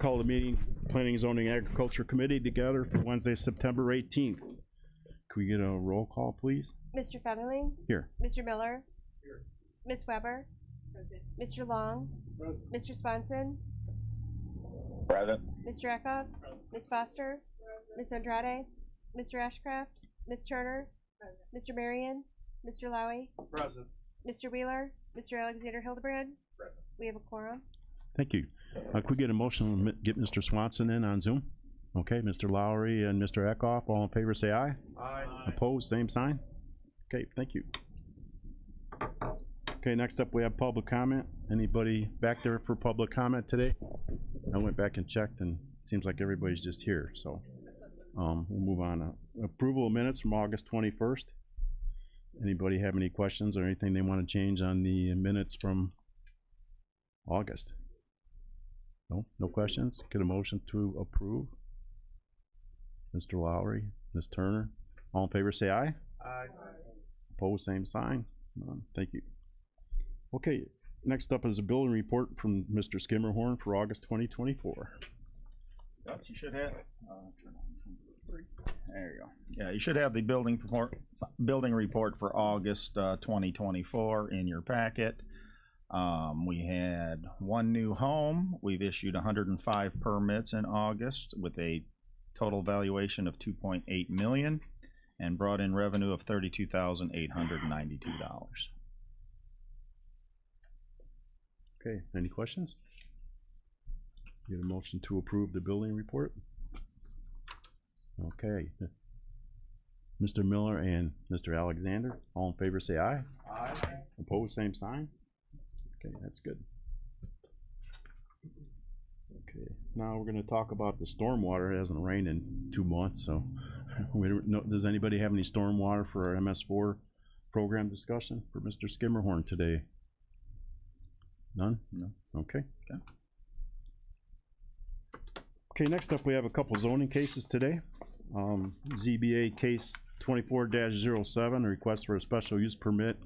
call the meeting, Planning, Zoning, Agriculture Committee together for Wednesday, September 18th. Can we get a roll call, please? Mr. Featherling? Here. Mr. Miller? Here. Ms. Weber? Present. Mr. Long? Present. Mr. Swanson? Present. Mr. Eckhoff? Ms. Foster? Present. Ms. Andrade? Mr. Ashcraft? Ms. Turner? Present. Mr. Marion? Mr. Lowy? Present. Mr. Wheeler? Mr. Alexander Hildebrand? Present. We have a quorum. Thank you. Could we get a motion to get Mr. Swanson in on Zoom? Okay, Mr. Lowry and Mr. Eckhoff, all in favor say aye. Aye. Opposed, same sign. Okay, thank you. Okay, next up we have public comment. Anybody back there for public comment today? I went back and checked and it seems like everybody's just here, so we'll move on. Approval of minutes from August 21st. Anybody have any questions or anything they want to change on the minutes from August? No questions? Get a motion to approve. Mr. Lowry, Ms. Turner, all in favor say aye. Aye. Opposed, same sign. None. Thank you. Okay, next up is a building report from Mr. Skimmerhorn for August 2024. You should have. There you go. Yeah, you should have the building report for August 2024 in your packet. We had one new home. We've issued 105 permits in August with a total valuation of $2.8 million and brought in revenue of $32,892. Okay, any questions? Get a motion to approve the building report. Okay. Mr. Miller and Mr. Alexander, all in favor say aye. Aye. Opposed, same sign. Okay, that's good. Okay, now we're going to talk about the stormwater. It hasn't rained in 2 months, so we don't know. Does anybody have any stormwater for our MS4 program discussion for Mr. Skimmerhorn today? None? No. Okay. Okay, next up we have a couple zoning cases today. ZBA case 24-07, request for a special use permit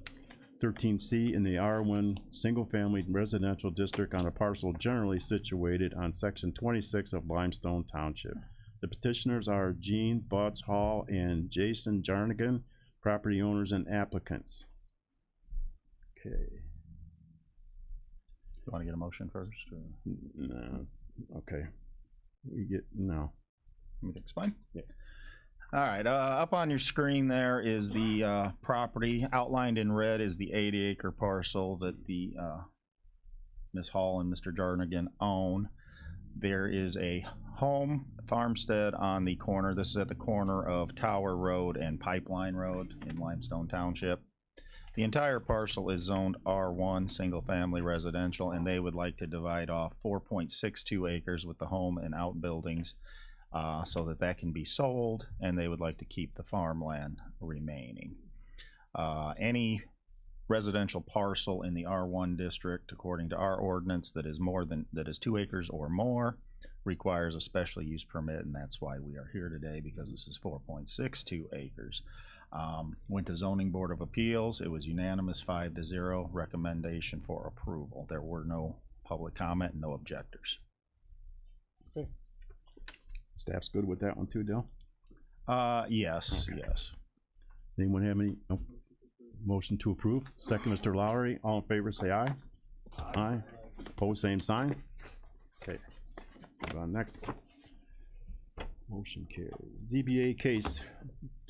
13C in the R1 single family residential district on a parcel generally situated on section 26 of Limestone Township. The petitioners are Gene Butts Hall and Jason Jarnigan, property owners and applicants. Okay. You want to get a motion first? Or? No. Okay. We get no. Let me explain. Yeah. All right. Up on your screen there is the property. Outlined in red is the 80-acre parcel that the Ms. Hall and Mr. Jarnigan own. There is a home farmstead on the corner. This is at the corner of Tower Road and Pipeline Road in Limestone Township. The entire parcel is zoned R1 single family residential, and they would like to divide off 4.62 acres with the home and outbuildings so that can be sold, and they would like to keep the farmland remaining. Any residential parcel in the R1 district, according to our ordinance, that is 2 acres or more, requires a special use permit, and that's why we are here today, because this is 4.62 acres. Went to Zoning Board of Appeals. It was unanimous 5-0 recommendation for approval. There were no public comment and no objectors. Okay. Staff's good with that one too, Dale? Yes, okay. Yes. Anyone have any motion to approve? Second, Mr. Lowry. All in favor say aye. Aye. Opposed, same sign. Okay. Move on next. Motion carries. ZBA case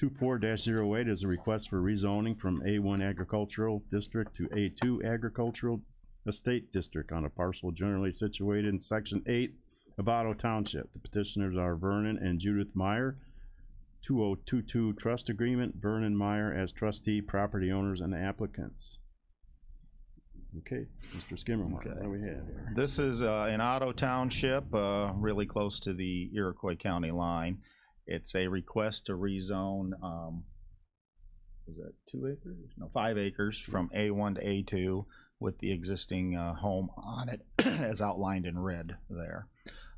24-08 is a request for rezoning from A1 agricultural district to A2 agricultural estate district on a parcel generally situated in section 8 of Otto Township. The petitioners are Vernon and Judith Meyer. 2022 trust agreement, Vernon Meyer as trustee, property owners and applicants. Okay, Mr. Skimmerhorn, okay. What do we have here? This is in Otto Township, really close to the Iroquois County line. It's a request to rezone, is that 2 acres? No, 5 acres from A1 to A2 with the existing home on it as outlined in red there.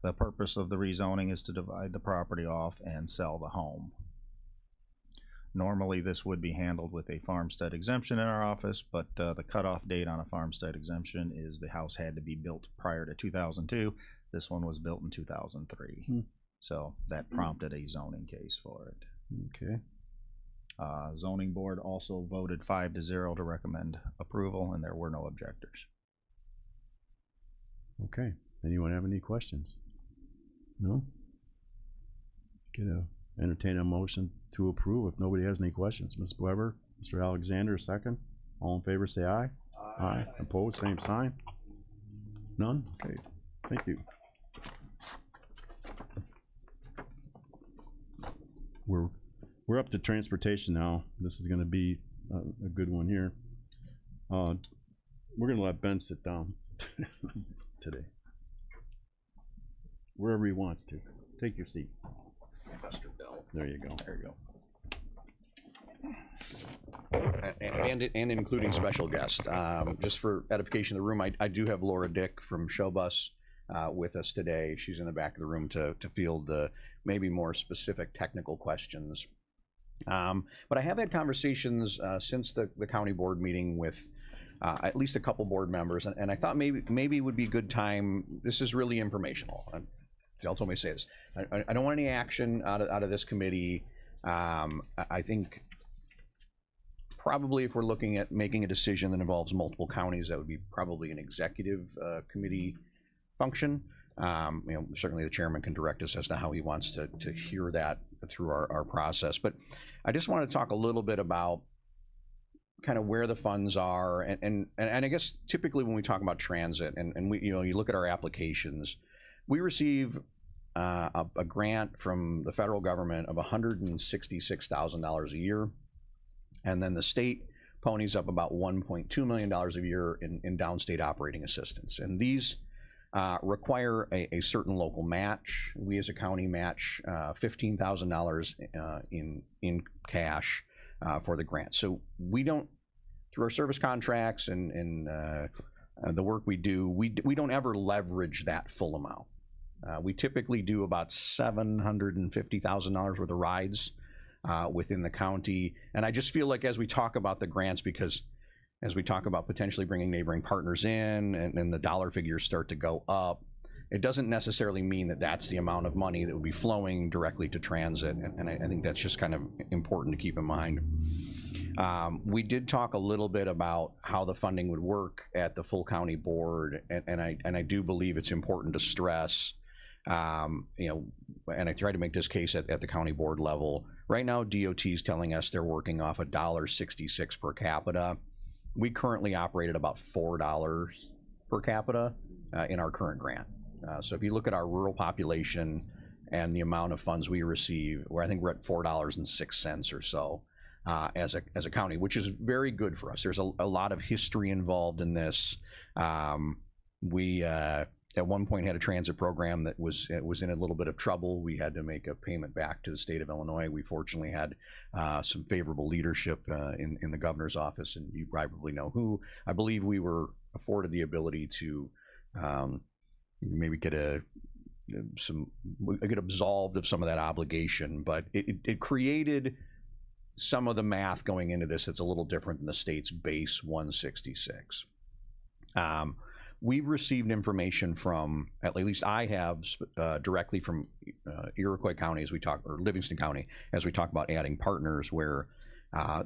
The purpose of the rezoning is to divide the property off and sell the home. Normally this would be handled with a farmstead exemption in our office, but the cutoff date on a farmstead exemption is the house had to be built prior to 2002. This one was built in 2003. Hmm. So that prompted a zoning case for it. Okay. Zoning board also voted 5-0 to recommend approval, and there were no objectors. Okay. Anyone have any questions? No? Entertain a motion to approve if nobody has any questions. Ms. Weber, Mr. Alexander, second. All in favor, say aye. Aye. Opposed, same sign. None? Okay. Thank you. We're up to transportation now. This is gonna be a good one here. We're gonna let Ben sit down today. Wherever he wants to. Take your seat. There you go. There you go. And including special guest. Just for edification of the room, I do have Laura Dick from Showbus with us today. She's in the back of the room to field the maybe more specific technical questions. But I have had conversations since the county board meeting with at least a couple board members, and I thought maybe it would be a good time. This is really informational. Y'all told me to say this. I don't want any action out of this committee. I think probably if we're looking at making a decision that involves multiple counties, that would be probably an executive committee function. Certainly the chairman can direct us as to how he wants to hear that through our process. But I just want to talk a little bit about kind of where the funds are, and I guess typically when we talk about transit, and we, you look at our applications, we receive a grant from the federal government of $166,000 a year, and then the state ponies up about $1.2 million a year in downstate operating assistance, and these require a certain local match. We as a county match $15,000 in cash for the grant. So we don't, through our service contracts and the work we do, we don't ever leverage that full amount. We typically do about $750,000 worth of rides within the county. And I just feel like as we talk about the grants, because as we talk about potentially bringing neighboring partners in and the dollar figures start to go up, it doesn't necessarily mean that that's the amount of money that would be flowing directly to transit. And I think that's just kind of important to keep in mind. We did talk a little bit about how the funding would work at the full county board. And I do believe it's important to stress, and I try to make this case at the county board level. Right now, DOT is telling us they're working off $1.66 per capita. We currently operate at about $4 per capita in our current grant. So if you look at our rural population and the amount of funds we receive, I think we're at $4.06 or so as a county, which is very good for us. There's a lot of history involved in this. We at one point had a transit program that was in a little bit of trouble. We had to make a payment back to the state of Illinois. We fortunately had some favorable leadership in the governor's office, and you probably know who. I believe we were afforded the ability to maybe get absolved of some of that obligation, but it created some of the math going into this that's a little different than the state's base 166. We've received information from, at least I have, directly from Iroquois County as we talk, or Livingston County, as we talk about adding partners, where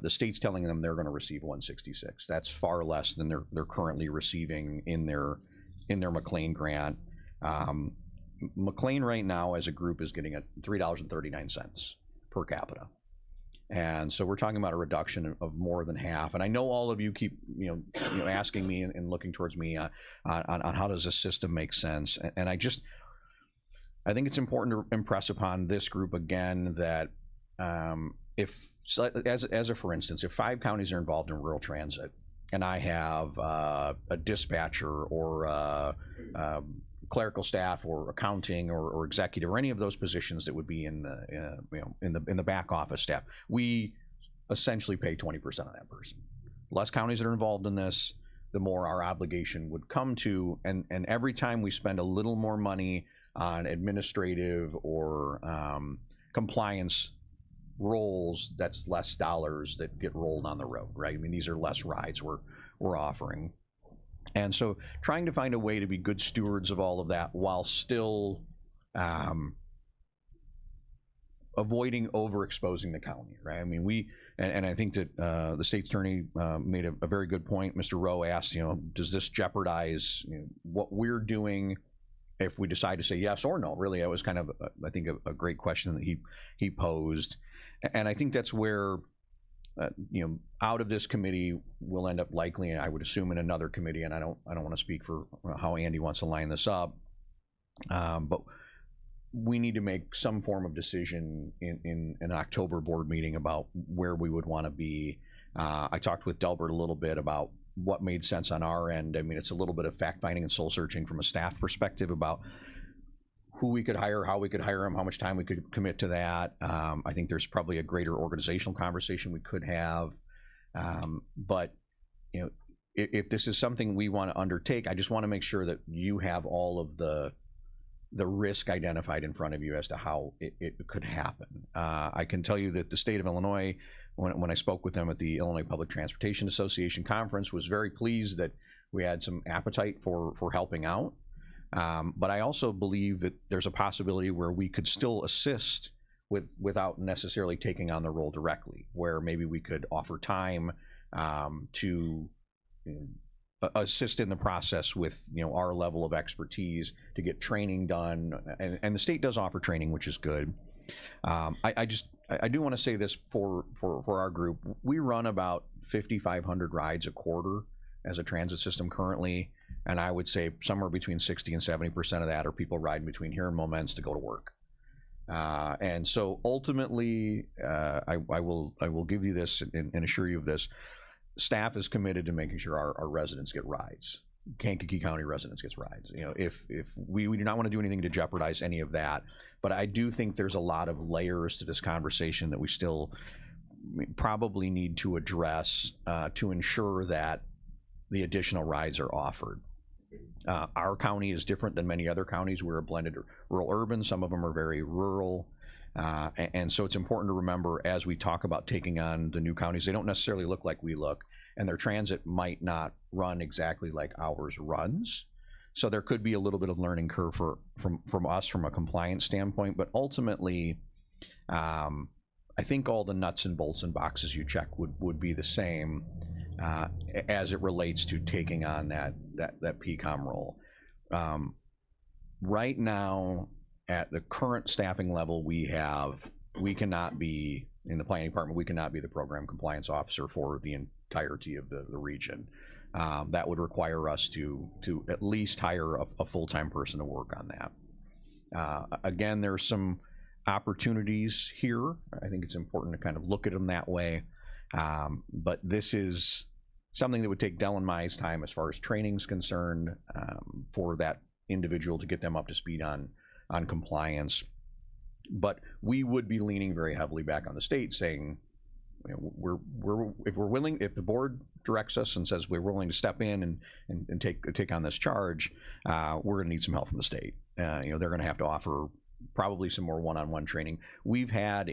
the state's telling them they're going to receive 166. That's far less than they're currently receiving in their McLean grant. McLean right now as a group is getting $3.39 per capita. And so we're talking about a reduction of more than half. And I know all of you keep asking me and looking towards me on how does this system make sense. And I think it's important to impress upon this group again that for instance, if 5 counties are involved in rural transit, and I have a dispatcher or clerical staff or accounting or executive or any of those positions that would be in the back office staff, we essentially pay 20% of that person. Less counties that are involved in this, the more our obligation would come to, and every time we spend a little more money on administrative or compliance roles, that's less dollars that get rolled on the road, right? I mean, these are less rides we're offering. And so trying to find a way to be good stewards of all of that while still avoiding overexposing the county, right? I mean, and I think that the state's attorney made a very good point. Mr. Rowe asked, does this jeopardize what we're doing if we decide to say yes or no? Really, that was kind of, I think, a great question that he posed. And I think that's where, out of this committee, we'll end up likely, and I would assume, in another committee, and I don't want to speak for how Andy wants to line this up, but we need to make some form of decision in an October board meeting about where we would want to be. I talked with Delbert a little bit about what made sense on our end. I mean, it's a little bit of fact finding and soul searching from a staff perspective about who we could hire, how we could hire them, how much time we could commit to that. I think there's probably a greater organizational conversation we could have. But if this is something we want to undertake, I just want to make sure that you have all of the risk identified in front of you as to how it could happen. I can tell you that the state of Illinois, when I spoke with them at the Illinois Public Transportation Association conference, was very pleased that we had some appetite for helping out. But I also believe that there's a possibility where we could still assist without necessarily taking on the role directly, where maybe we could offer time to assist in the process with our level of expertise to get training done, and the state does offer training, which is good. I do want to say this for our group. We run about 5,500 rides a quarter as a transit system currently, and I would say somewhere between 60 and 70% of that are people riding between here and Momence to go to work. And so ultimately, I will give you this and assure you of this. Staff is committed to making sure our residents get rides. Kankakee County residents gets rides. If we do not want to do anything to jeopardize any of that, but I do think there's a lot of layers to this conversation that we still probably need to address to ensure that the additional rides are offered. Our county is different than many other counties. We're a blended rural-urban. Some of them are very rural. And so it's important to remember as we talk about taking on the new counties, they don't necessarily look like we look, and their transit might not run exactly like ours runs. So there could be a little bit of learning curve from us from a compliance standpoint, but ultimately, I think all the nuts and bolts and boxes you check would be the same as it relates to taking on that PCOM role. Right now, at the current staffing level we have, we cannot be, in the planning department, we cannot be the program compliance officer for the entirety of the region. That would require us to at least hire a full-time person to work on that. Again, there's some opportunities here. I think it's important to kind of look at them that way. But this is something that would take Dell and my time as far as training is concerned, for that individual to get them up to speed on compliance. But we would be leaning very heavily back on the state, saying, if we're willing, if the board directs us and says we're willing to step in and take on this charge, we're going to need some help from the state. They're going to have to offer probably some more one-on-one training. We've had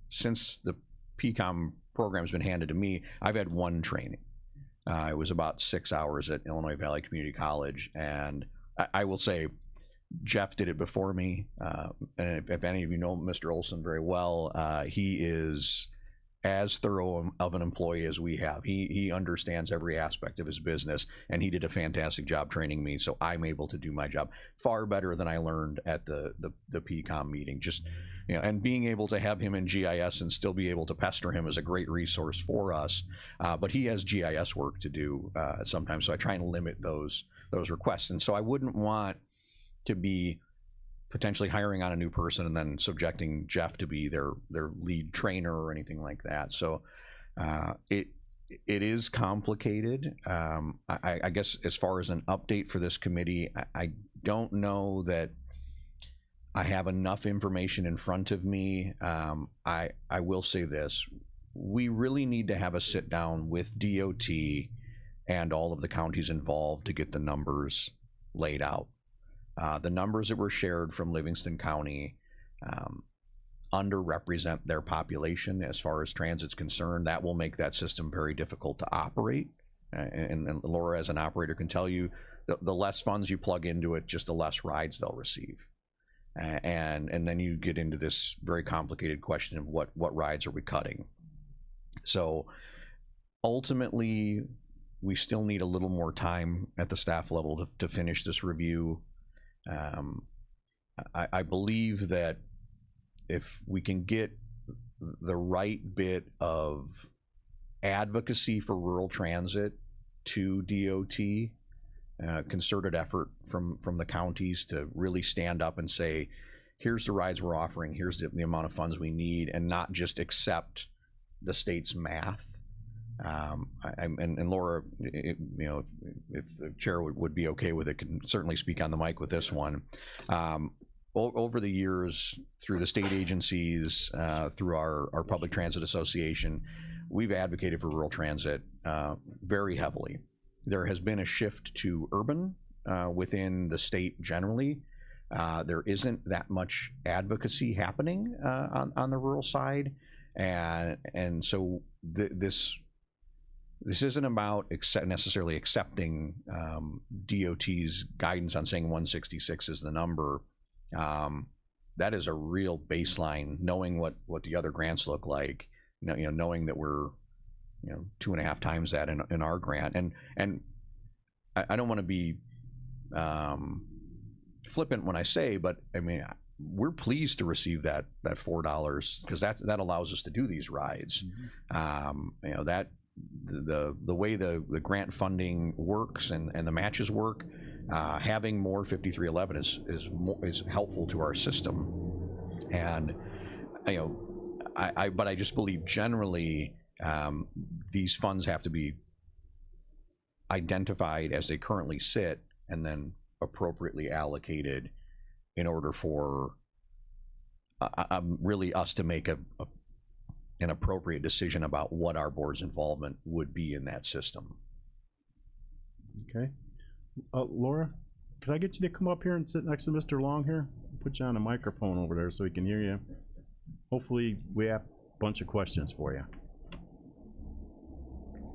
since the PCOM program's been handed to me, I've had one training. It was about 6 hours at Illinois Valley Community College, and I will say, Jeff did it before me, and if any of you know Mr. Olson very well, he is as thorough of an employee as we have. He understands every aspect of his business, and he did a fantastic job training me, so I'm able to do my job far better than I learned at the PCOM meeting. Just and being able to have him in GIS and still be able to pester him is a great resource for us. But he has GIS work to do sometimes, so I try and limit those requests. And so I wouldn't want to be potentially hiring on a new person and then subjecting Jeff to be their lead trainer or anything like that. So it is complicated. I guess as far as an update for this committee, I don't know that I have enough information in front of me. I will say this: we really need to have a sit down with DOT and all of the counties involved to get the numbers laid out. The numbers that were shared from Livingston County underrepresent their population as far as transit's concerned. That will make that system very difficult to operate and Laura as an operator can tell you, the less funds you plug into it, just the less rides they'll receive. And then you get into this very complicated question of what rides are we cutting. So ultimately, we still need a little more time at the staff level to finish this review. I believe that if we can get the right bit of advocacy for rural transit to DOT, concerted effort from the counties to really stand up and say, here's the rides we're offering, here's the amount of funds we need, and not just accept the state's math. And Laura, if the chair would be okay with it, can certainly speak on the mic with this one. Over the years, through the state agencies, through our Public Transit Association, we've advocated for rural transit very heavily. There has been a shift to urban within the state generally. There isn't that much advocacy happening on the rural side, and so this isn't about necessarily accepting DOT's guidance on saying 166 is the number. That is a real baseline, knowing what the other grants look like, knowing that we're 2.5 times that in our grant, and I don't want to be flippant when I say, but I mean, we're pleased to receive that $4 because that allows us to do these rides. That the way the grant funding works and the matches work, having more 5311 is helpful to our system, and but I just believe generally these funds have to be identified as they currently sit and then appropriately allocated in order for really us to make an appropriate decision about what our board's involvement would be in that system. Okay. Laura, could I get you to come up here and sit next to Mr. Long here? Put you on a microphone over there so he can hear you. Hopefully we have a bunch of questions for you.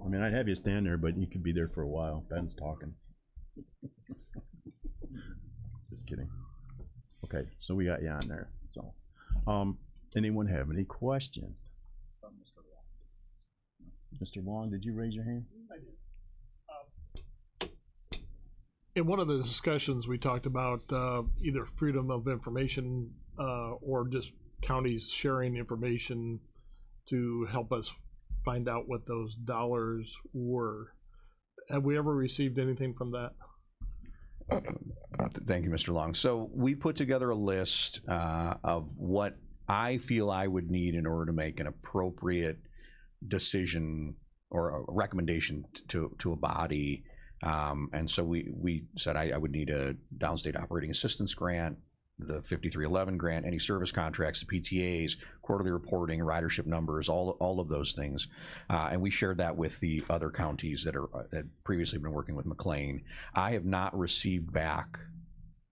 I mean, I'd have you stand there, but you could be there for a while. Ben's talking. Just kidding. Okay, so we got you on there. So, anyone have any questions? Mr. Long, did you raise your hand? I did. In one of the discussions, we talked about either freedom of information or just counties sharing information to help us find out what those dollars were. Have we ever received anything from that? Thank you, Mr. Long. So we put together a list of what I feel I would need in order to make an appropriate decision or a recommendation to a body. And so we said I would need a downstate operating assistance grant, the 5311 grant, any service contracts, the PTAs, quarterly reporting, ridership numbers, all of those things. And we shared that with the other counties that previously been working with McLean. I have not received back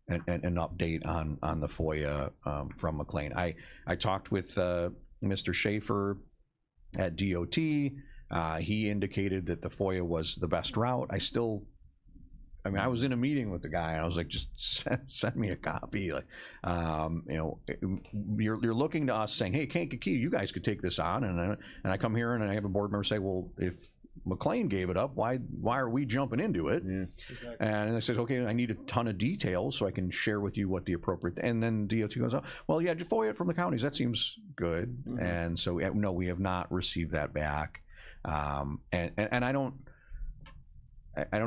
an update on the FOIA from McLean. I talked with Mr. Schaefer at DOT. He indicated that the FOIA was the best route. I was in a meeting with the guy and I was like, just send me a copy. Like, you're looking to us saying, hey, Kankakee, you guys could take this on. And I come here and I have a board member say, well, if McLean gave it up, why are we jumping into it? Yeah, exactly. And I said, okay, I need a ton of details so I can share with you what the appropriate, and then DOT goes, oh, well, yeah, just FOIA it from the counties. That seems good. Mm-hmm. And so, no, we have not received that back. And I don't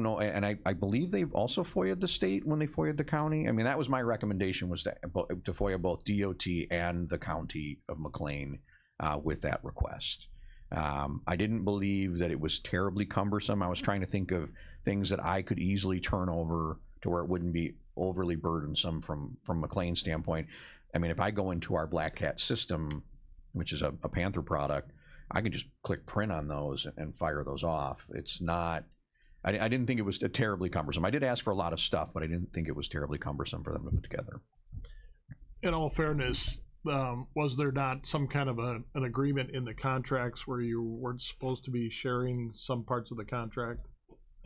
know, and I believe they also FOIA'd the state when they FOIA'd the county. I mean, that was my recommendation, was to FOIA both DOT and the county of McLean with that request. I didn't believe that it was terribly cumbersome. I was trying to think of things that I could easily turn over to where it wouldn't be overly burdensome from McLean's standpoint. I mean, if I go into our Black Cat system, which is a Panther product, I can just click print on those and fire those off. It's not, I didn't think it was terribly cumbersome. I did ask for a lot of stuff, but I didn't think it was terribly cumbersome for them to put together. In all fairness, was there not some kind of an agreement in the contracts where you weren't supposed to be sharing some parts of the contract?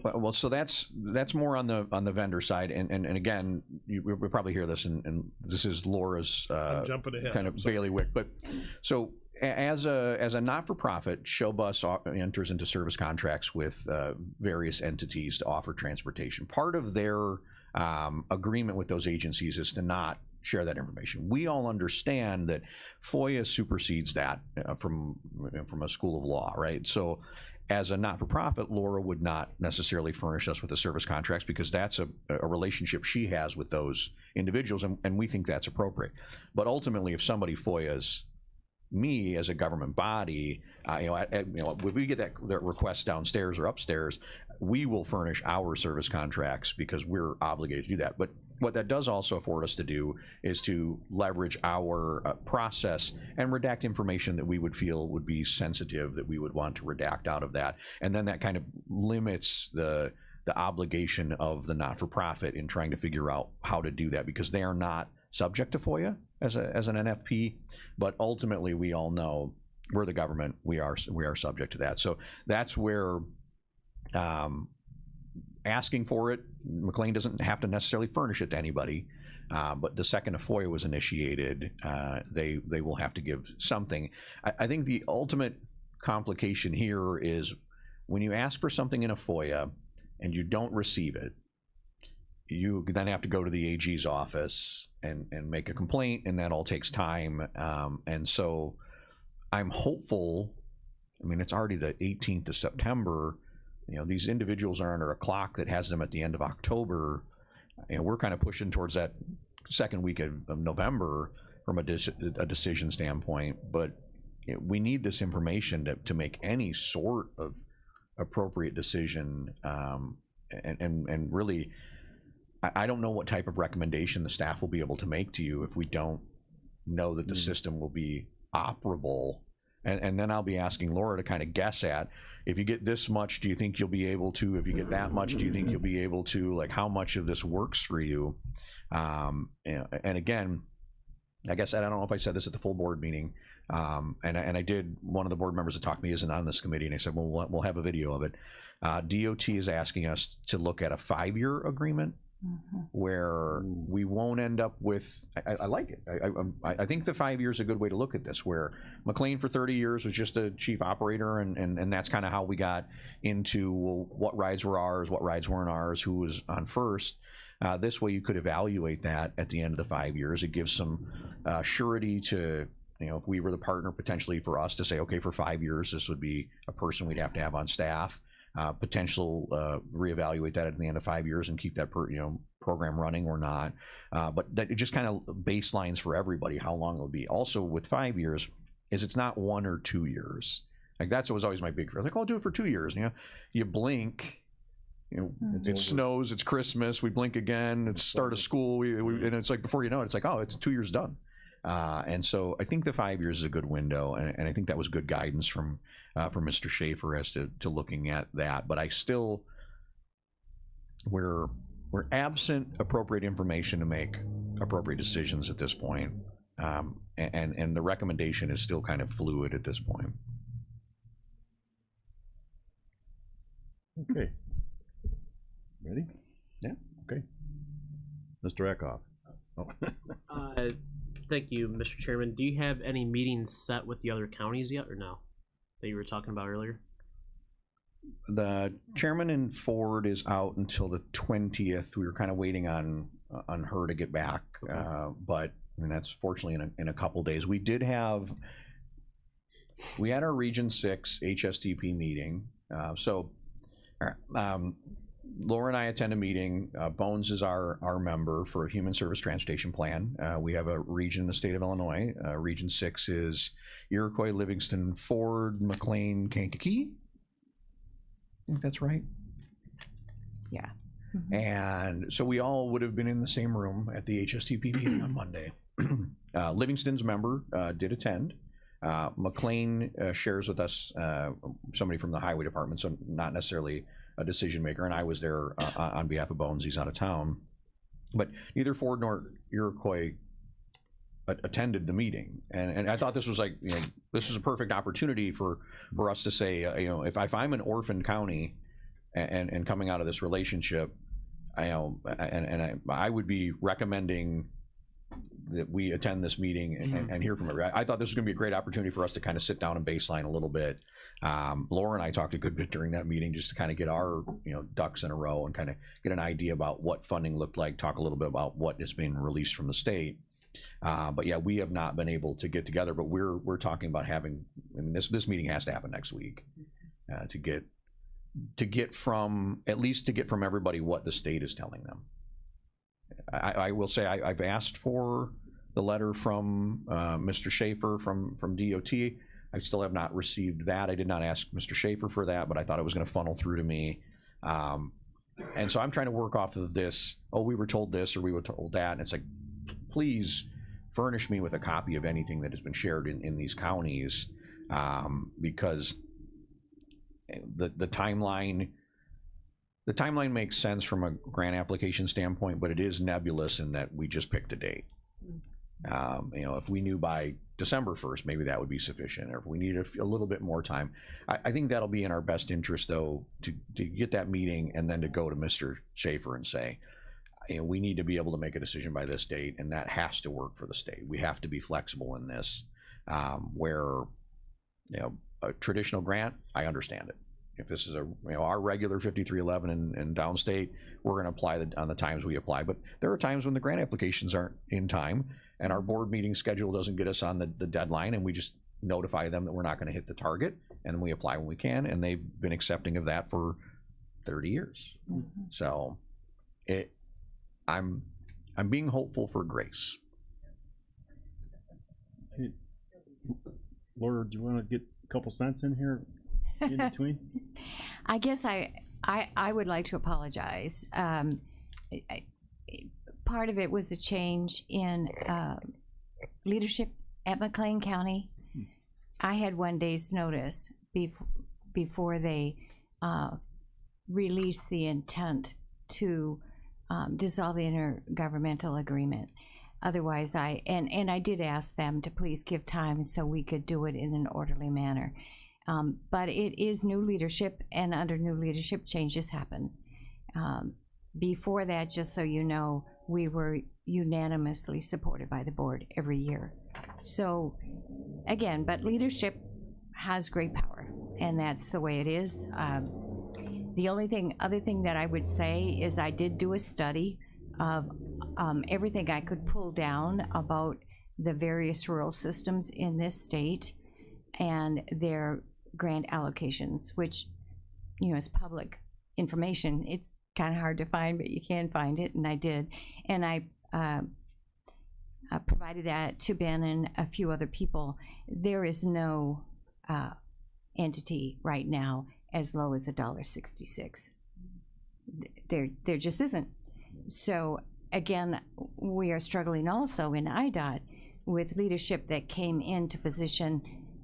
Well, so that's more on the vendor side, and again, we'll probably hear this, and this is Laura's I'm jumping ahead. kind of I'm sorry. bailiwick, but so as a not-for-profit, Showbus enters into service contracts with various entities to offer transportation. Part of their agreement with those agencies is to not share that information. We all understand that FOIA supersedes that from a school of law, right? So as a not-for-profit, Laura would not necessarily furnish us with the service contracts because that's a relationship she has with those individuals, and we think that's appropriate. But ultimately, if somebody FOIAs me as a government body, if we get that request downstairs or upstairs, we will furnish our service contracts because we're obligated to do that. But what that does also afford us to do is to leverage our process and redact information that we would feel would be sensitive, that we would want to redact out of that. And then that kind of limits the obligation of the not-for-profit in trying to figure out how to do that, because they are not subject to FOIA as an NFP, but ultimately we all know we're the government, we are subject to that. So that's where asking for it, McLean doesn't have to necessarily furnish it to anybody, but the second a FOIA was initiated, they will have to give something. I think the ultimate complication here is when you ask for something in a FOIA and you don't receive it, you then have to go to the AG's office and make a complaint, and that all takes time. And so I'm hopeful, I mean, it's already the 18th of September, these individuals are under a clock that has them at the end of October, and we're kind of pushing towards that second week of November from a decision standpoint. But we need this information to make any sort of appropriate decision, and really, I don't know what type of recommendation the staff will be able to make to you if we don't know that the system will be operable. And then I'll be asking Laura to kind of guess at, if you get this much, do you think you'll be able to? If you get that much, do you think you'll be able to? Like, how much of this works for you? And again, I guess I don't know if I said this at the full board meeting, and I did. One of the board members that talked to me isn't on this committee, and I said, well, we'll have a video of it. DOT is asking us to look at a 5-year agreement. Where we won't end up with, I like it. I think the 5 years is a good way to look at this, where McLean for 30 years was just a chief operator, and that's kind of how we got into, well, what rides were ours, what rides weren't ours, who was on first. This way you could evaluate that at the end of the 5 years. It gives some surety to, if we were the partner potentially for us to say, okay, for 5 years, this would be a person we'd have to have on staff. Potential reevaluate that at the end of 5 years and keep that program running or not. But that it just kind of baselines for everybody how long it would be. Also with 5 years, is it's not 1 or 2 years. Like that was always my big fear. Like, I'll do it for 2 years. You blink, it snows, it's Christmas, we blink again, it's start of school, and it's like before you know it, it's like, oh, it's 2 years done. And so I think the 5 years is a good window, and I think that was good guidance from Mr. Schaefer as to looking at that. But I still, we're absent appropriate information to make appropriate decisions at this point, and the recommendation is still kind of fluid at this point. Okay. Ready? Yeah. Okay. Mr. Eckhoff. Oh. Thank you, Mr. Chairman. Do you have any meetings set with the other counties yet, or no, that you were talking about earlier? The chairman in Ford is out until the 20th. We were kind of waiting on her to get back, but I mean, that's fortunately in a couple days. We had our Region 6 HSTP meeting. Laura and I attend a meeting. Bones is our member for a Human Service Transportation Plan. We have a region in the state of Illinois. Region 6 is Iroquois, Livingston, Ford, McLean, Kankakee. I think that's right. Yeah. And so we all would have been in the same room at the HSTP meeting on Monday. Livingston's member did attend. McLean shares with us somebody from the highway department, so not necessarily a decision maker, and I was there on behalf of Bones. He's out of town, but neither Ford nor Iroquois attended the meeting, and I thought this was like, this was a perfect opportunity for us to say, if I'm an orphan county, and coming out of this relationship, I know, I would be recommending that we attend this meeting and hear from everybody. I thought this was going to be a great opportunity for us to kind of sit down and baseline a little bit. Laura and I talked a good bit during that meeting just to kind of get our ducks in a row and kind of get an idea about what funding looked like, talk a little bit about what is being released from the state. But yeah, we have not been able to get together, but we're talking about having, and this meeting has to happen next week to get from everybody what the state is telling them. I will say I've asked for the letter from Mr. Schaefer from DOT. I still have not received that. I did not ask Mr. Schaefer for that, but I thought it was going to funnel through to me. And so I'm trying to work off of this, we were told this or we were told that. And it's like, please furnish me with a copy of anything that has been shared in these counties, because the timeline makes sense from a grant application standpoint, but it is nebulous in that we just picked a date. If we knew by December 1st, maybe that would be sufficient, or if we need a little bit more time. I think that'll be in our best interest, though, to get that meeting and then to go to Mr. Schaefer and say, we need to be able to make a decision by this date, and that has to work for the state. We have to be flexible in this, where a traditional grant, I understand it. If this is our regular 5311 and downstate, we're going to apply on the times we apply. But there are times when the grant applications aren't in time, and our board meeting schedule doesn't get us on the deadline, and we just notify them that we're not going to hit the target, and we apply when we can. And they've been accepting of that for 30 years. Mm-hmm. So I'm being hopeful for grace. Hey, Laura, do you want to get a couple cents in here in between? I guess I would like to apologize. Part of it was the change in leadership at McLean County. I had 1 day's notice before they released the intent to dissolve the intergovernmental agreement. Otherwise, I did ask them to please give time so we could do it in an orderly manner. But it is new leadership, and under new leadership, changes happen. Before that, just so you know, we were unanimously supported by the board every year. So, again, but leadership has great power, and that's the way it is. The other thing that I would say is I did do a study of everything I could pull down about the various rural systems in this state and their grant allocations, which is public information. It's kind of hard to find, but you can find it, and I did. And I provided that to Ben and a few other people. There is no entity right now as low as $1.66. There just isn't. So again, we are struggling also in IDOT with leadership that came into position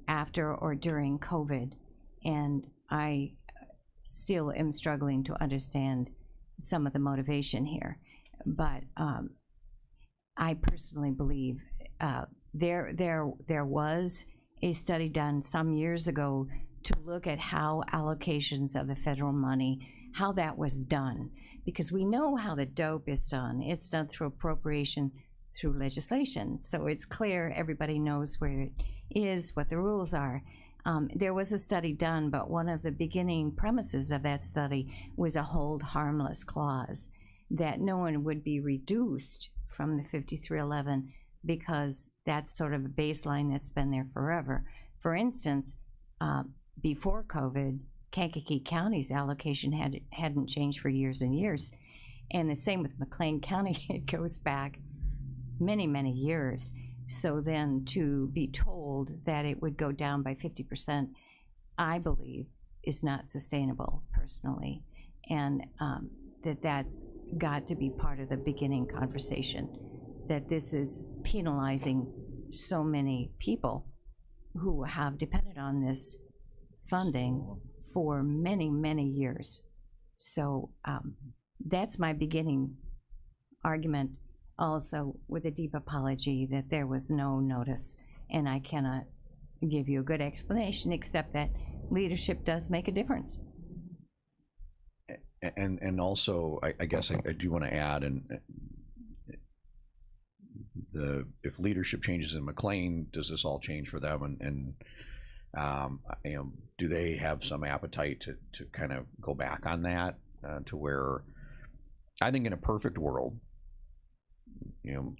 after or during COVID, and I still am struggling to understand some of the motivation here. But I personally believe there was a study done some years ago to look at how allocations of the federal money, how that was done, because we know how the dope is done. It's done through appropriation, through legislation. So it's clear, everybody knows where it is, what the rules are. There was a study done, but one of the beginning premises of that study was a hold harmless clause, that no one would be reduced from the 5311 because that's sort of a baseline that's been there forever. For instance, before COVID, Kankakee County's allocation hadn't changed for years and years. And the same with McLean County, it goes back many, many years. So then to be told that it would go down by 50%, I believe, is not sustainable personally. And that's got to be part of the beginning conversation, that this is penalizing so many people who have depended on this funding for many, many years. So that's my beginning argument, also with a deep apology that there was no notice, and I cannot give you a good explanation except that leadership does make a difference. and also, I guess I do want to add, and if leadership changes in McLean, does this all change for them? And you know, do they have some appetite to kind of go back on that to where, I think in a perfect world, you know,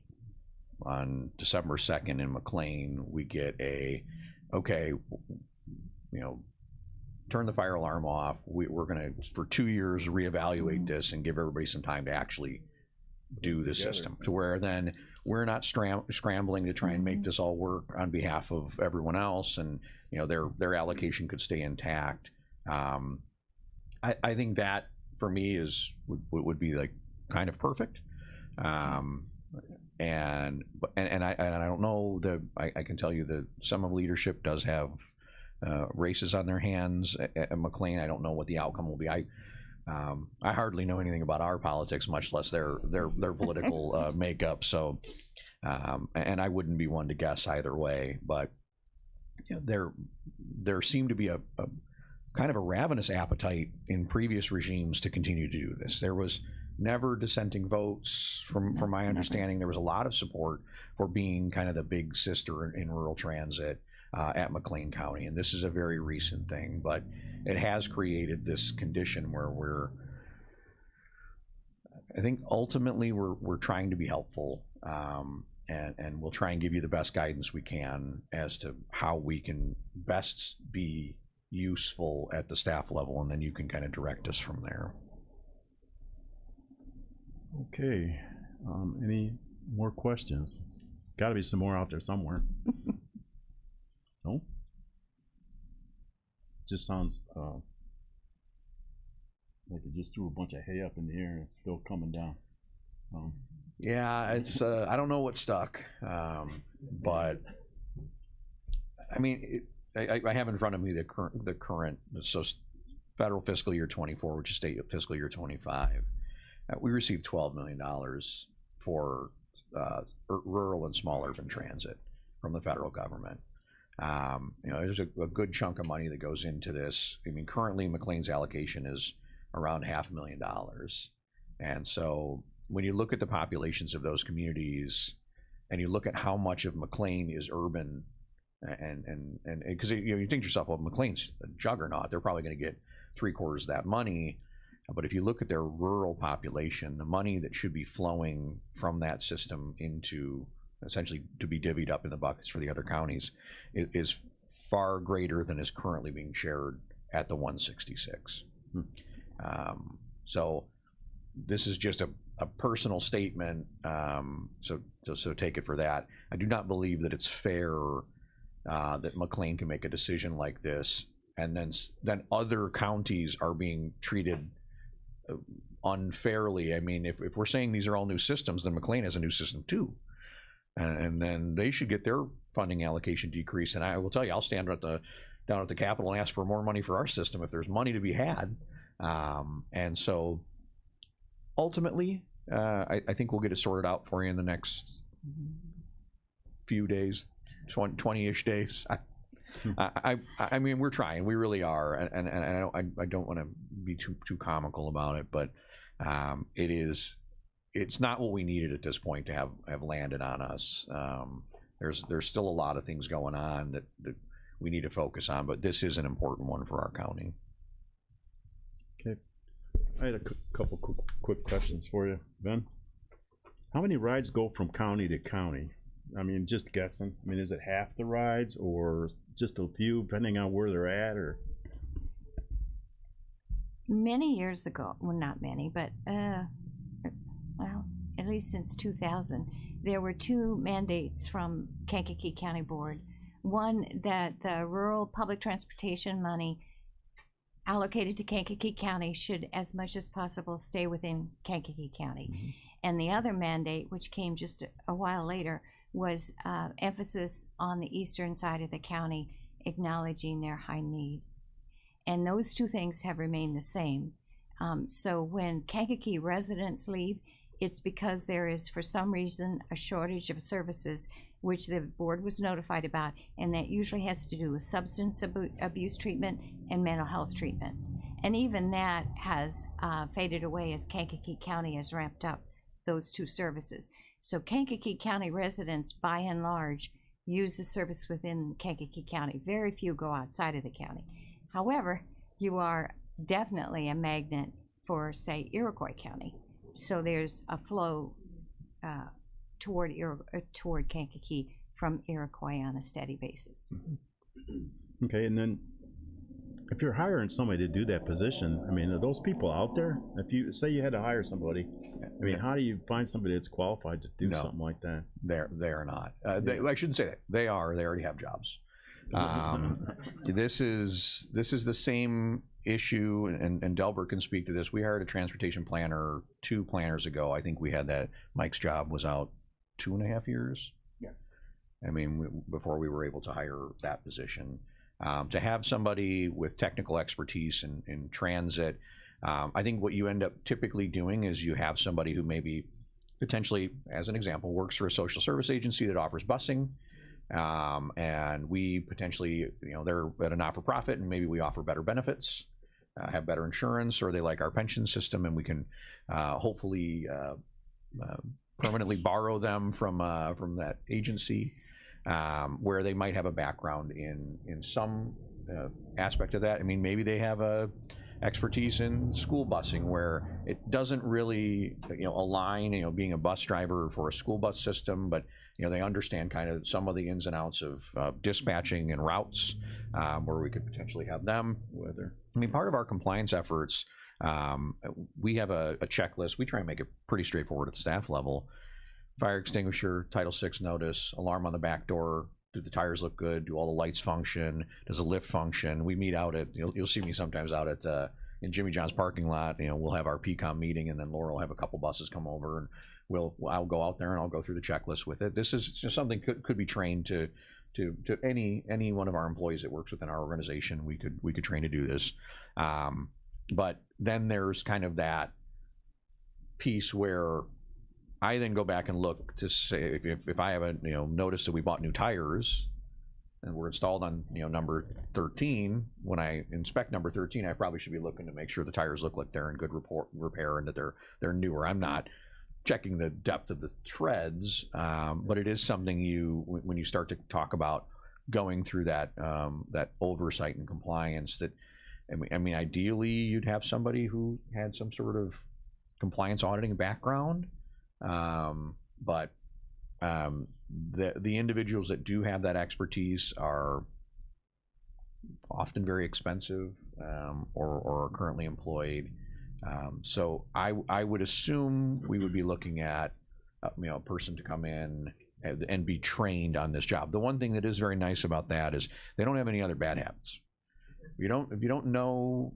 on December 2nd in McLean, we get okay, you know, turn the fire alarm off. We're going to, for 2 years, reevaluate this and give everybody some time to actually do the system, to where then we're not scrambling to try and make this all work on behalf of everyone else, and you know, their allocation could stay intact. I think that for me would be like kind of perfect. And I don't know, I can tell you that some of leadership does have races on their hands at McLean. I don't know what the outcome will be. I hardly know anything about our politics, much less their political makeup. So, and I wouldn't be one to guess either way. But you know, there seemed to be a kind of a ravenous appetite in previous regimes to continue to do this. There was never dissenting votes from my understanding. There was a lot of support for being kind of the big sister in rural transit at McLean County, and this is a very recent thing, but it has created this condition where I think ultimately we're trying to be helpful, and we'll try and give you the best guidance we can as to how we can best be useful at the staff level, and then you can kind of direct us from there. Okay, any more questions? Got to be some more out there somewhere. No? Just sounds like it just threw a bunch of hay up in the air and it's still coming down. Yeah, it's I don't know what stuck, but I mean, I have in front of me the current so federal fiscal year 24, which is state fiscal year 25. We received $12 million for rural and small urban transit from the federal government. You know, there's a good chunk of money that goes into this. I mean, currently McLean's allocation is around $500,000. And so when you look at the populations of those communities and you look at how much of McLean is urban, and because you know, you think to yourself, well, McLean's a juggernaut, they're probably going to get 3/4 of that money. But if you look at their rural population, the money that should be flowing from that system into essentially to be divvied up in the buckets for the other counties is far greater than is currently being shared at the 166. So this is just a personal statement. So take it for that. I do not believe that it's fair that McLean can make a decision like this, and then other counties are being treated unfairly. I mean, if we're saying these are all new systems, then McLean has a new system too, and then they should get their funding allocation decrease. And I will tell you, I'll stand down at the Capitol and ask for more money for our system if there's money to be had. And so ultimately, I think we'll get it sorted out for you in the next few days, 20-ish days. I mean, we're trying, we really are, and I don't want to be too comical about it, but it's not what we needed at this point to have landed on us. There's still a lot of things going on that we need to focus on, but this is an important one for our county. Okay, I had a couple quick questions for you, Ben. How many rides go from county to county? I mean, just guessing. I mean, is it half the rides or just a few, depending on where they're at, or? Many years ago, well, not many, but well, at least since 2000, there were two mandates from Kankakee County Board. One, that the rural public transportation money allocated to Kankakee County should, as much as possible, stay within Kankakee County. Mm-hmm. And the other mandate, which came just a while later, was emphasis on the eastern side of the county, acknowledging their high need. And those two things have remained the same. So when Kankakee residents leave, it's because there is, for some reason, a shortage of services, which the board was notified about, and that usually has to do with substance abuse treatment and mental health treatment. And even that has faded away as Kankakee County has ramped up those two services. So Kankakee County residents, by and large, use the service within Kankakee County. Very few go outside of the county. However, you are definitely a magnet for, say, Iroquois County. So there's a flow toward Kankakee from Iroquois on a steady basis. Okay, and then if you're hiring somebody to do that position, I mean, are those people out there? If you say you had to hire somebody, I mean, how do you find somebody that's qualified to do No. something like that? They're not. I shouldn't say that. They are. They already have jobs. This is the same issue, and Delbert can speak to this. We hired a transportation planner 2 planners ago. I think we had that. Mike's job was out 2.5 years. Yes. I mean, before we were able to hire that position. To have somebody with technical expertise in transit, I think what you end up typically doing is you have somebody who maybe potentially, as an example, works for a social service agency that offers busing. And we potentially, they're at a not-for-profit and maybe we offer better benefits, have better insurance, or they like our pension system and we can hopefully permanently borrow them from that agency, where they might have a background in some aspect of that. I mean, maybe they have a expertise in school busing where it doesn't really align, being a bus driver for a school bus system, but they understand kind of some of the ins and outs of dispatching and routes, where we could potentially have them. I mean, part of our compliance efforts, we have a checklist. We try and make it pretty straightforward at the staff level. Fire extinguisher, Title VI notice, alarm on the back door. Do the tires look good? Do all the lights function? Does the lift function? We meet out at, you'll see me sometimes out at in Jimmy John's parking lot. We'll have our PCOM meeting, and then Laura will have a couple buses come over, and I'll go out there and I'll go through the checklist with it. This is just something could be trained to any one of our employees that works within our organization. We could train to do this, but then there's kind of that piece where I then go back and look to say if I have a notice that we bought new tires and we're installed on number 13. When I inspect number 13, I probably should be looking to make sure the tires look like they're in good repair and that they're newer. I'm not checking the depth of the treads, but it is something when you start to talk about going through that oversight and compliance. That I mean, ideally you'd have somebody who had some sort of compliance auditing background. But the individuals that do have that expertise are often very expensive, or are currently employed. So I would assume we would be looking at a person to come in and be trained on this job. The one thing that is very nice about that is they don't have any other bad habits. If you don't know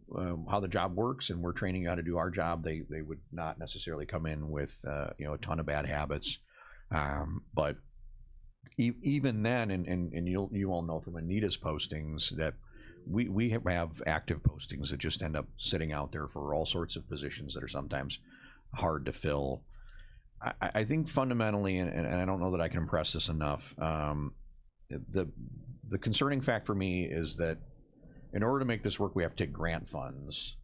how the job works and we're training you how to do our job, they would not necessarily come in with a ton of bad habits. But even then, and you all know from Anita's postings that we have active postings that just end up sitting out there for all sorts of positions that are sometimes hard to fill. I think fundamentally, and I don't know that I can impress this enough, the concerning fact for me is that in order to make this work, we have to take grant funds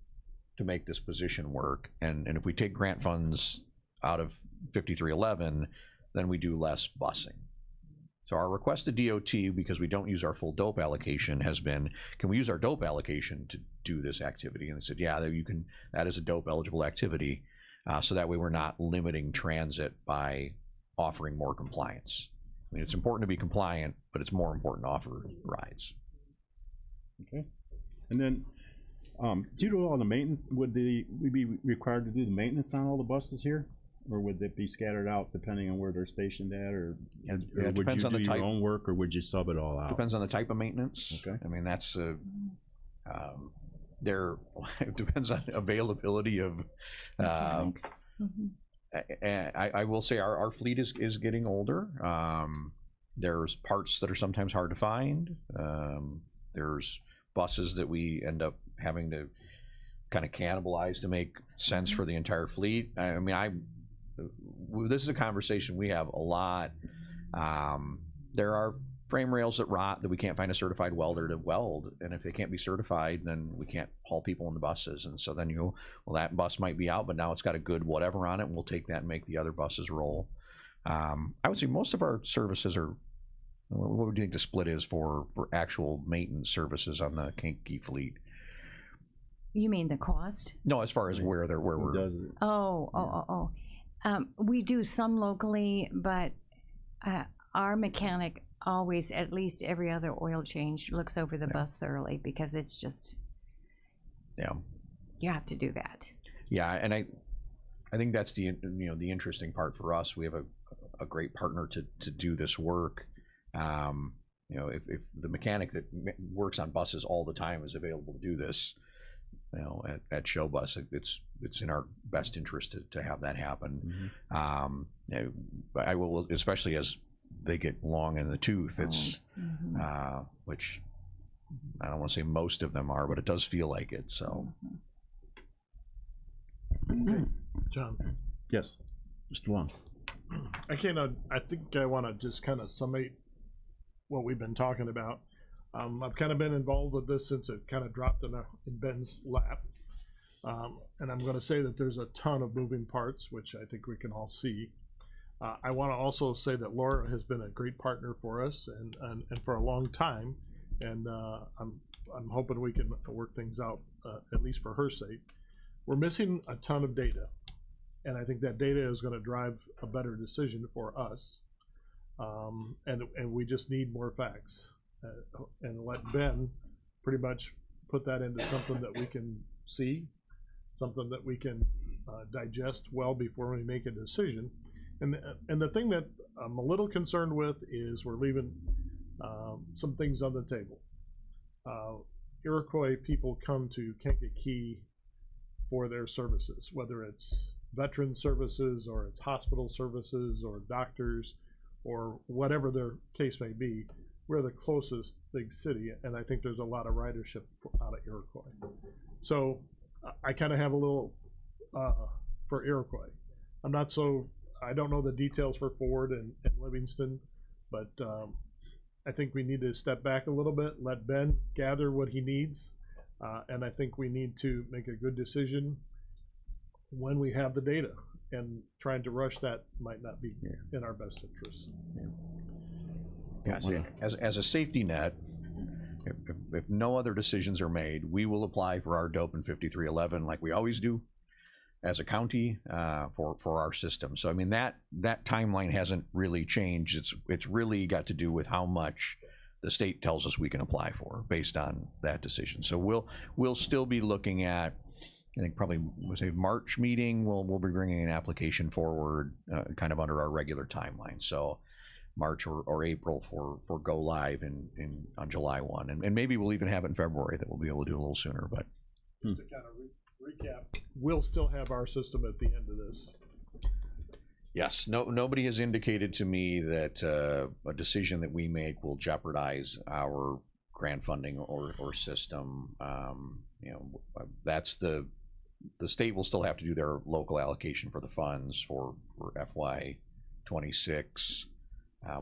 to make this position work. And if we take grant funds out of 5311, then we do less busing. So our request to DOT, because we don't use our full dope allocation, has been, can we use our dope allocation to do this activity? And they said, yeah, you can. That is a dope eligible activity. So that way we're not limiting transit by offering more compliance. I mean, it's important to be compliant, but it's more important to offer rides. Okay. And then, due to all the maintenance, would we be required to do the maintenance on all the buses here? Or would it be scattered out depending on where they're stationed at? Or would you do your own work, or would you sub it all out? Depends on the type of maintenance. Okay. I mean, that's it depends on availability of and I will say our fleet is getting older. There's parts that are sometimes hard to find. There's buses that we end up having to kind of cannibalize to make sense for the entire fleet. I mean, this is a conversation we have a lot. There are frame rails that rot that we can't find a certified welder to weld, and if they can't be certified, then we can't haul people in the buses. And so then well, that bus might be out, but now it's got a good whatever on it, and we'll take that and make the other buses roll. I would say most of our services are. What would you think the split is for actual maintenance services on the Kankakee fleet? You mean the cost? No, as far as where Who we're. does it? We do some locally, but our mechanic always, at least every other oil change, looks over the bus thoroughly, because it's just, Yeah. you have to do that. Yeah, and I think that's the the interesting part for us. We have a great partner to do this work. If the mechanic that works on buses all the time is available to do this, at Show Bus, it's in our best interest to have that happen. I will, especially as they get long in the tooth. It's which I don't want to say most of them are, but it does feel like it. So, John. Yes, Mr. Long. I think I want to just kind of summate what we've been talking about. I've kind of been involved with this since it kind of dropped in Ben's lap. And I'm going to say that there's a ton of moving parts, which I think we can all see. I want to also say that Laura has been a great partner for us and for a long time. And I'm hoping we can work things out, at least for her sake. We're missing a ton of data. And I think that data is going to drive a better decision for us. And we just need more facts, and let Ben pretty much put that into something that we can see, something that we can digest well before we make a decision. And the thing that I'm a little concerned with is we're leaving some things on the table. Iroquois people come to Kankakee for their services, whether it's veteran services or it's hospital services or doctors or whatever their case may be. We're the closest big city, and I think there's a lot of ridership out of Iroquois. So I kind of have a little for Iroquois. I don't know the details for Ford and Livingston, but I think we need to step back a little bit, let Ben gather what he needs, and I think we need to make a good decision when we have the data. And trying to rush that might not be in our best interest. Yes, as a safety net, if no other decisions are made, we will apply for our DOPE in 5311 like we always do as a county for our system. So I mean that timeline hasn't really changed. It's really got to do with how much the state tells us we can apply for based on that decision. So we'll still be looking at, I think probably was a March meeting. We'll be bringing an application forward, kind of under our regular timeline. So March or April for go live on July 1, and maybe we'll even have it in February that we'll be able to do a little sooner. But just to kind of recap, we'll still have our system at the end of this. yes, nobody has indicated to me that a decision that we make will jeopardize our grant funding or system. That's the state will still have to do their local allocation for the funds for FY26,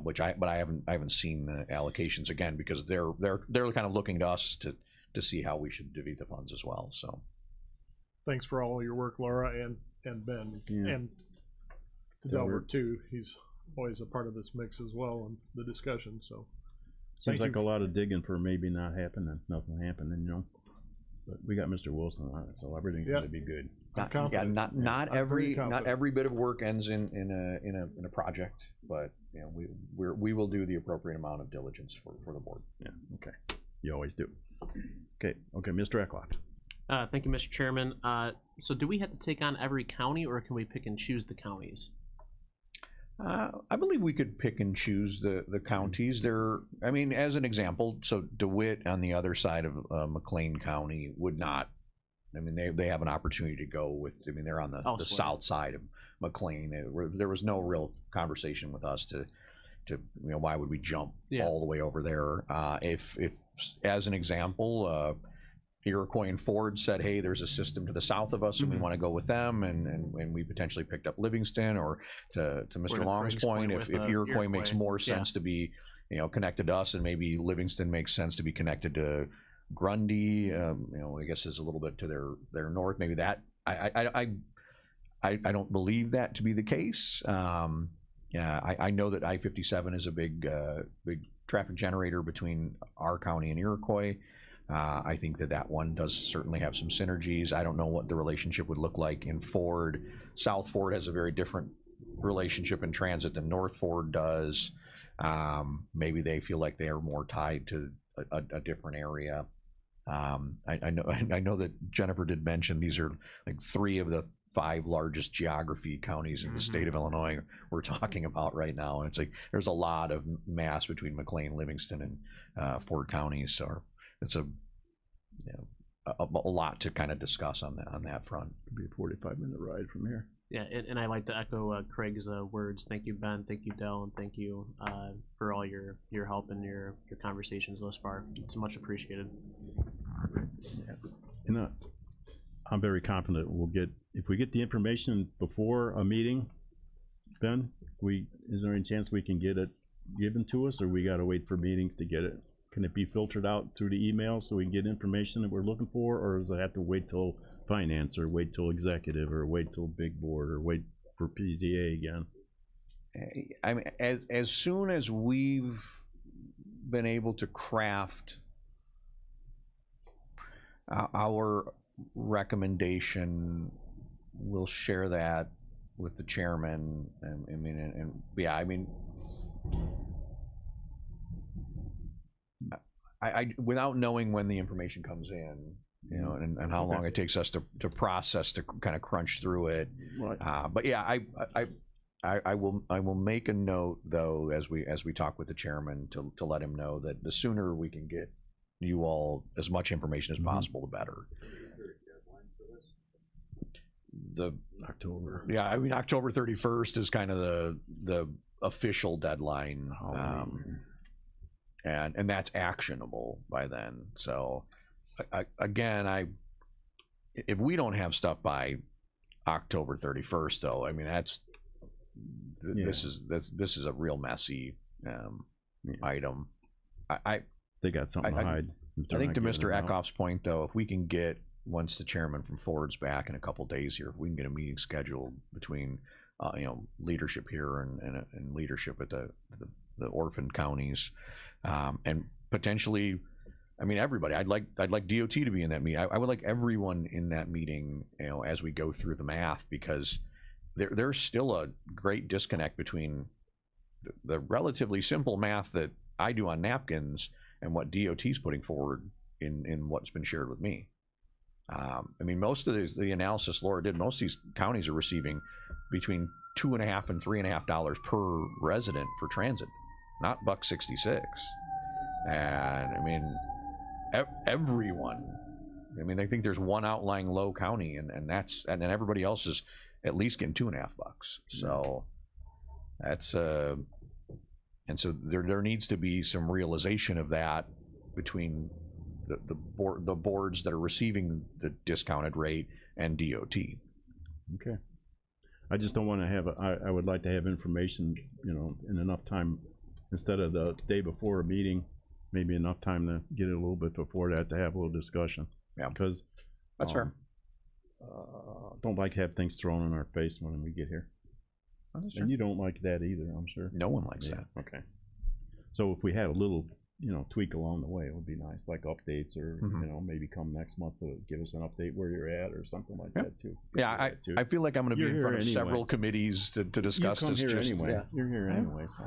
but I haven't seen the allocations again, because they're kind of looking to us to see how we should divvy the funds as well. So Thanks for all your work, Laura and Ben, and to Delbert too. He's always a part of this mix as well and the discussion. So Seems like a lot of digging for maybe not happening, nothing happening, But we got Mr. Wilson on it, so everything's going to be good. Not every bit of work ends in a project, but we will do the appropriate amount of diligence for the board. Yeah. Okay. You always do. Okay. Mr. Ecklock. Thank you, Mr. Chairman. So do we have to take on every county, or can we pick and choose the counties? I believe we could pick and choose the counties. As an example, so DeWitt on the other side of McLean County would not. They have an opportunity to go with. They're on the south side of McLean. There was no real conversation with us to why would we jump all the way over there? If as an example, Iroquois and Ford said, hey, there's a system to the south of us and we want to go with them, and we potentially picked up Livingston, or to Mr. Long's point, if Iroquois makes more sense to be connected to us, and maybe Livingston makes sense to be connected to Grundy. I guess is a little bit to their north. Maybe that I don't believe that to be the case. I know that I-57 is a big traffic generator between our county and Iroquois. I think that one does certainly have some synergies. I don't know what the relationship would look like in Ford. South Ford has a very different relationship in transit than North Ford does. Maybe they feel like they are more tied to a different area. I know that Jennifer did mention these are like 3 of the 5 largest geography counties in the state of Illinois we're talking about right now, and it's like there's a lot of mass between McLean, Livingston, and Ford counties. So it's a lot to kind of discuss on that front. Could be a 45-minute ride from here. Yeah, and I like to echo Craig's words. Thank you, Ben. Thank you, Dell, and thank you for all your help and your conversations thus far. It's much appreciated. And I'm very confident if we get the information before a meeting, Ben, is there any chance we can get it given to us, or we got to wait for meetings to get it? Can it be filtered out through the email so we can get information that we're looking for, or does it have to wait till finance, or wait till executive, or wait till big board, or wait for PZA again? I mean, as soon as we've been able to craft our recommendation, we'll share that with the chairman. I without knowing when the information comes in, and how long it takes us to process, to kind of crunch through it. Right. But yeah, I will make a note, though, as we talk with the chairman, to let him know that the sooner we can get you all as much information as possible, the better. October. Yeah, I mean, October 31st is kind of the official deadline, and that's actionable by then. So if we don't have stuff by October 31st, though, I mean, this is a real messy item. They got something to hide. I think to Mr. Eckhoff's point, though, if we can get, once the chairman from Ford's back in a couple days here, if we can get a meeting scheduled between leadership here and leadership at the orphan counties, and potentially, I mean, everybody. I'd like DOT to be in that meeting. I would like everyone in that meeting, as we go through the math, because there's still a great disconnect between the relatively simple math that I do on napkins and what DOT's putting forward in what's been shared with me. I mean, most of the analysis Laura did, most of these counties are receiving between $2.50 and $3.50 per resident for transit, not $1.66. And I mean, everyone. I mean, I think there's one outlying low county, and then everybody else is at least getting $2.50. So that's and so there needs to be some realization of that between the boards that are receiving the discounted rate and DOT. Okay. I just don't want to have, I would like to have information, in enough time, instead of the day before a meeting, maybe enough time to get it a little bit before that, to have a little discussion. Yeah. Because that's fair. Don't like to have things thrown in our face when we get here. And you don't like that either, I'm sure. No one likes that. Okay. So if we had a little, tweak along the way, it would be nice, like updates, or maybe come next month to give us an update where you're at, or something like that too. Yeah, I feel like I'm going to be in front of several committees to discuss this. You're here anyway, so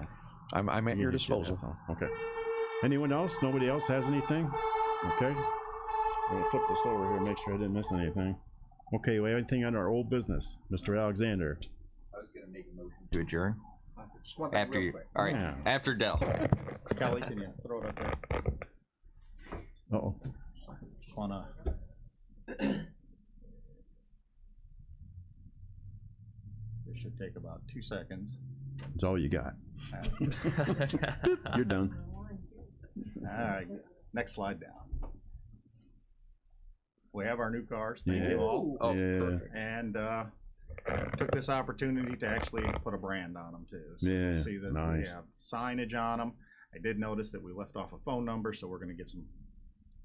I'm at your disposal. Okay. Anyone else? Nobody else has anything? Okay. I'm gonna flip this over here, make sure I didn't miss anything. Okay, we have anything on our old business, Mr. Alexander? I was going to make a motion to adjourn. After you, all right. Yeah. After Dell. Kelly, can you throw it up there? Uh-oh. Just wanna. This should take about 2 seconds. That's all you got. You're done. All right, next slide down. We have our new cars. Thank you all. Oh, Yeah. perfect. And took this opportunity to actually put a brand on them too. So you Yeah, can see that nice. we have signage on them. I did notice that we left off a phone number, so we're gonna get some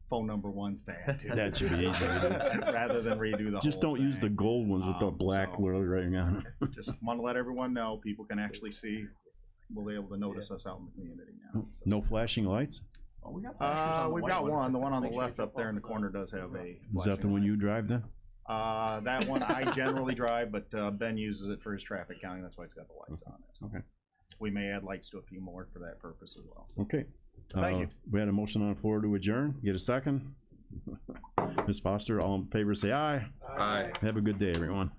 phone number ones to add to. That should be easy to do. Rather than redo the Just whole don't use the thing. gold ones with the black So- literally right now. Just want to let everyone know, people can actually see, will be able to notice us out in the community now. No flashing lights? We've got one, the one on the left up there in the corner does have a. Is that the one you drive then? That one I generally drive, but Ben uses it for his traffic counting, that's why it's got the lights on it. So Okay. we may add lights to a few more for that purpose as well. Okay. Thank you. We had a motion on the floor to adjourn. Get a second? Ms. Foster, all in favor say aye. Aye. Have a good day, everyone.